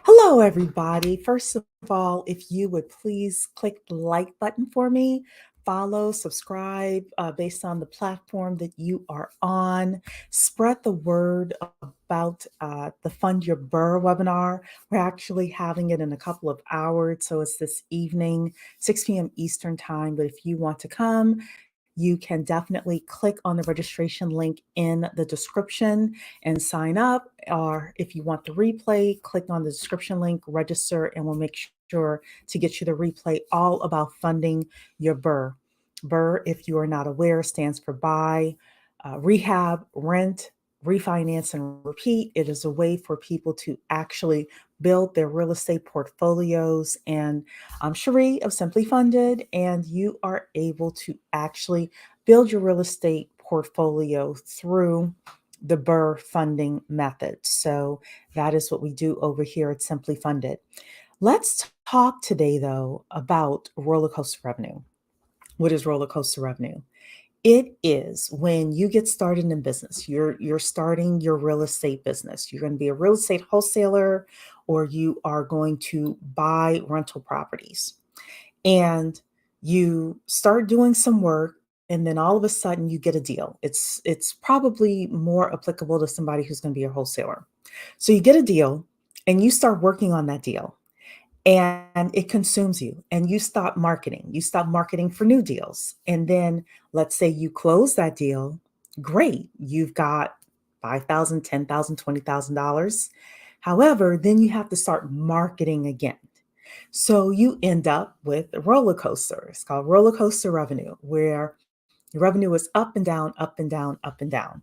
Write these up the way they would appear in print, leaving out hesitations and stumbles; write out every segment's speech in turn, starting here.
Hello, everybody. First of all, if you would please click the like button for me, follow, subscribe based on the platform that you are on. Spread the word about the Fund Your BRRRR webinar. We're actually having it in a couple of hours. So it's this evening, 6 p.m. Eastern Time. But if you want to come, you can definitely click on the registration link in the description and sign up. Or if you want the replay, click on the description link, register, and we'll make sure to get you the replay all about funding your BRRRR. BRRRR, if you are not aware, stands for buy, rehab, rent, refinance, and repeat. It is a way for people to actually build their real estate portfolios. And I'm Cherie of SimpliFunded, and you are able to actually build your real estate portfolio through the BRRRR funding method. So that is what we do over here at SimpliFunded. Let's talk today, though, about roller coaster revenue. What is roller coaster revenue? It is when you get started in business. You're starting your real estate business. You're going to be a real estate wholesaler, or you are going to buy rental properties. And you start doing some work, and then all of a sudden you get a deal. It's probably more applicable to somebody who's going to be a wholesaler. So you get a deal and you start working on that deal, and it consumes you, and you stop marketing for new deals. And then let's say you close that deal. Great, you've got 5,000, 10,000, $20,000. However, then you have to start marketing again. So you end up with a roller coaster. It's called roller coaster revenue, where the revenue is up and down, up and down, up and down.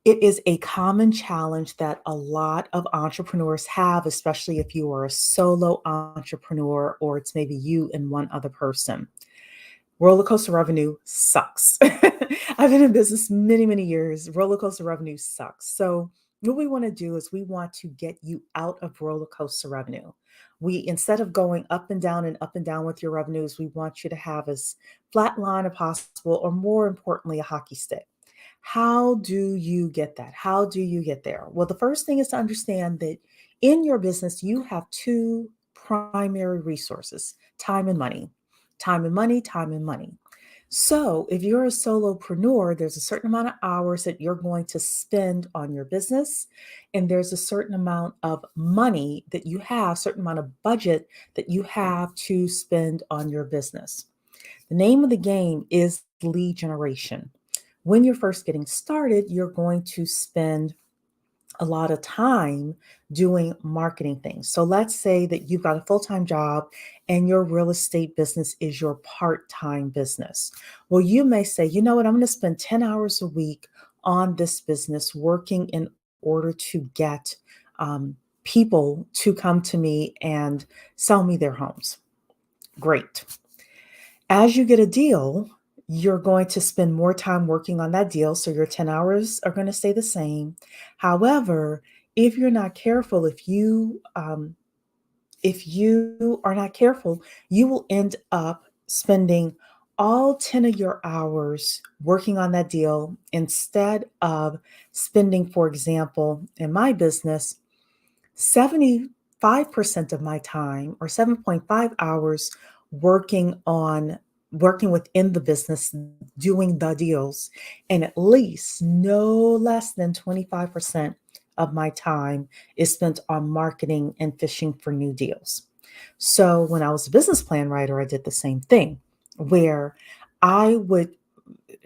It is a common challenge that a lot of entrepreneurs have, especially if you are a solo entrepreneur or it's maybe you and one other person. Roller coaster revenue sucks. I've been in business many, many years. Roller coaster revenue sucks. So what we want to do is we want to get you out of roller coaster revenue. Instead of going up and down with your revenues, we want you to have as flat line as possible, or more importantly, a hockey stick. How do you get that? How do you get there? Well, the first thing is to understand that in your business, you have two primary resources: time and money. Time and money, time and money. So, if you're a solopreneur, there's a certain amount of hours that you're going to spend on your business, and there's a certain amount of money that you have, certain amount of budget that you have to spend on your business. The name of the game is lead generation. When you're first getting started, you're going to spend a lot of time doing marketing things. So let's say that you've got a full-time job and your real estate business is your part-time business. Well, you may say, you know what, I'm going to spend 10 hours a week on this business working in order to get people to come to me and sell me their homes. Great. As you get a deal, you're going to spend more time working on that deal. So your 10 hours are going to stay the same. However, if you're not careful, if you are not careful, you will end up spending all 10 of your hours working on that deal instead of spending, for example, in my business, 75% of my time, or 7.5 hours, working within the business, doing the deals, and at least no less than 25% of my time is spent on marketing and fishing for new deals. So when I was a business plan writer, I did the same thing, where I would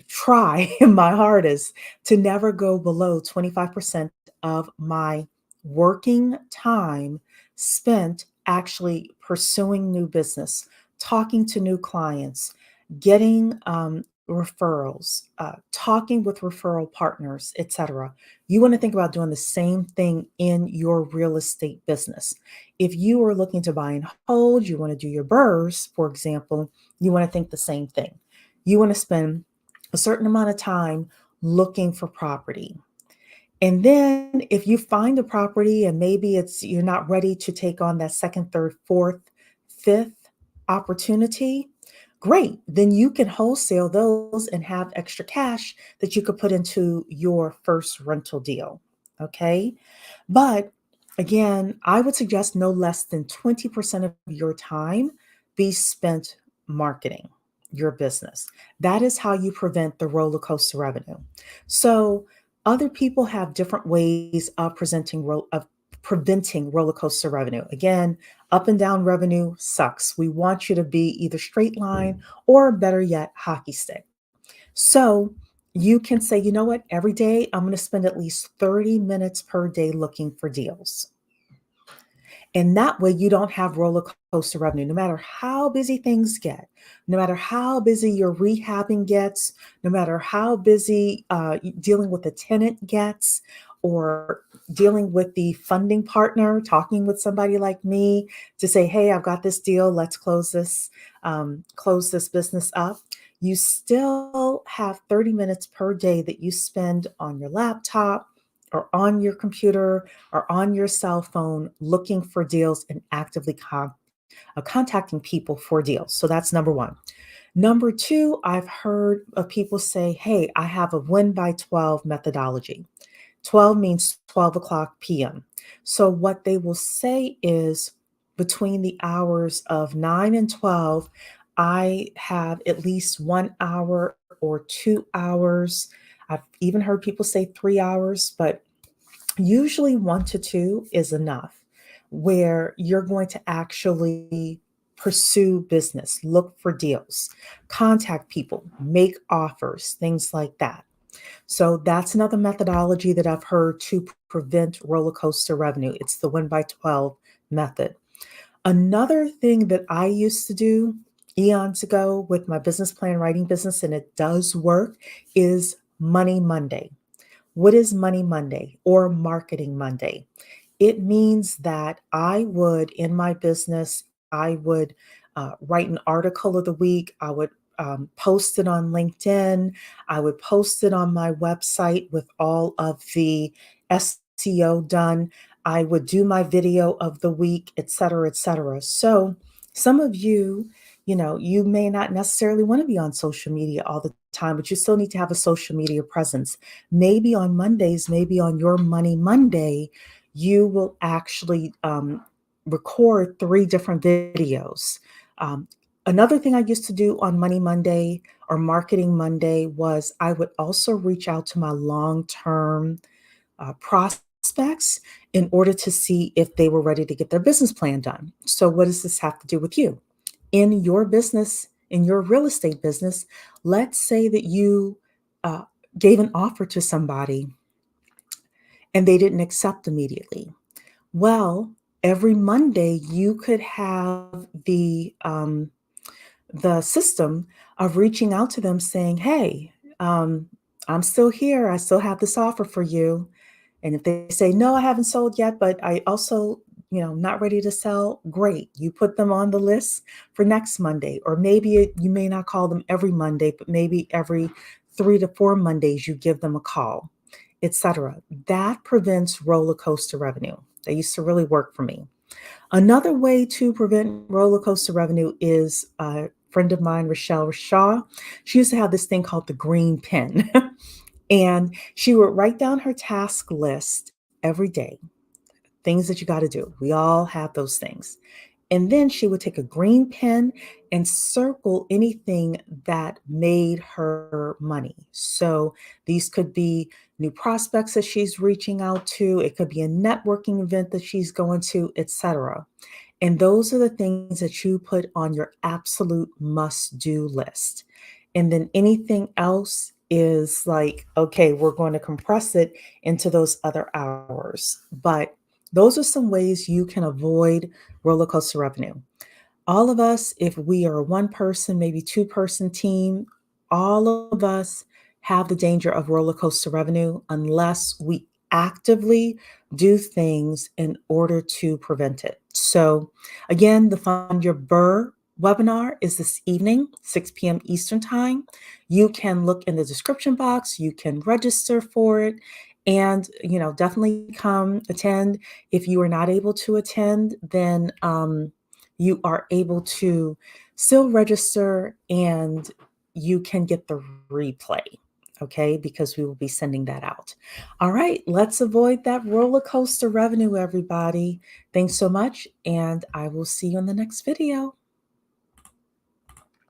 try my hardest to never go below 25% of my working time spent actually pursuing new business, talking to new clients, getting referrals, talking with referral partners, etc. You want to think about doing the same thing in your real estate business. If you are looking to buy and hold, you want to do your BRRRRs, for example, you want to think the same thing. You want to spend a certain amount of time looking for property. And then if you find a property and maybe you're not ready to take on that second, third, fourth, fifth opportunity, great. Then you can wholesale those and have extra cash that you could put into your first rental deal. Okay. But Again, I would suggest no less than 20% of your time be spent marketing your business. That is how you prevent the roller coaster revenue. So, other people have different ways of preventing roller coaster revenue. Again, up and down revenue sucks. We want you to be either straight line or better yet, hockey stick. So, you can say, you know what, every day I'm going to spend at least 30 minutes per day looking for deals. And that way you don't have roller coaster revenue, no matter how busy things get, no matter how busy your rehabbing gets, no matter how busy dealing with a tenant gets, or dealing with the funding partner, talking with somebody like me to say, hey, I've got this deal, let's close this business up. You still have 30 minutes per day that you spend on your laptop or on your computer or on your cell phone looking for deals and actively contacting people for deals. So that's number one. Number two, I've heard of people say, hey, I have a win by 12 methodology. 12 means 12 o'clock p.m. So what they will say is between the hours of 9 and 12, I have at least 1 hour or 2 hours. I've even heard people say 3 hours, but usually 1 to 2 is enough, where you're going to actually pursue business, look for deals, contact people, make offers, things like that. So that's another methodology that I've heard to prevent roller coaster revenue. It's the 1 by 12 method. Another thing that I used to do eons ago with my business plan writing business, and it does work, is Money Monday. What is Money Monday or Marketing Monday? It means that I would, in my business, I would write an article of the week. I would post it on LinkedIn. I would post it on my website with all of the SEO done. I would do my video of the week, et cetera, et cetera. So some of you, you may not necessarily want to be on social media all the time, but you still need to have a social media presence. Maybe on Mondays, maybe on your Money Monday, you will actually record 3 different videos. Um, Another thing I used to do on Money Monday or Marketing Monday was I would also reach out to my long term prospects in order to see if they were ready to get their business plan done. So, what does this have to do with you? In your business, in your real estate business, let's say that you uh, gave an offer to somebody and they didn't accept immediately. Well, every Monday you could have the system of reaching out to them saying, "Hey, um, I'm still here. I still have this offer for you." And if they say, "No, I haven't sold yet, but I also, not ready to sell," great. You put them on the list for next Monday, or maybe you may not call them every Monday, but maybe every 3 to 4 Mondays you give them a call, etc. That prevents roller coaster revenue. That used to really work for me. Another way to prevent roller coaster revenue is a friend of mine, Rochelle Shaw. She used to have this thing called the green pen. And she would write down her task list every day, things that you got to do. We all have those things. And then she would take a green pen and circle anything that made her money. So these could be new prospects that she's reaching out to, it could be a networking event that she's going to, etc. And those are the things that you put on your absolute must do list. And then anything else is like, okay, we're going to compress it into those other hours. But those are some ways you can avoid roller coaster revenue. All of us, if we are a 1 person, maybe 2 person team, all of us have the danger of roller coaster revenue unless we actively do things in order to prevent it. So, again, the Fund Your BRRRR webinar is this evening, 6 p.m. Eastern Time. You can look in the description box, you can register for it, and definitely come attend. If you are not able to attend, then you are able to still register and you can get the replay. okay? Because we will be sending that out. All right, let's avoid that roller coaster revenue, everybody. Thanks so much, and I will see you in the next video.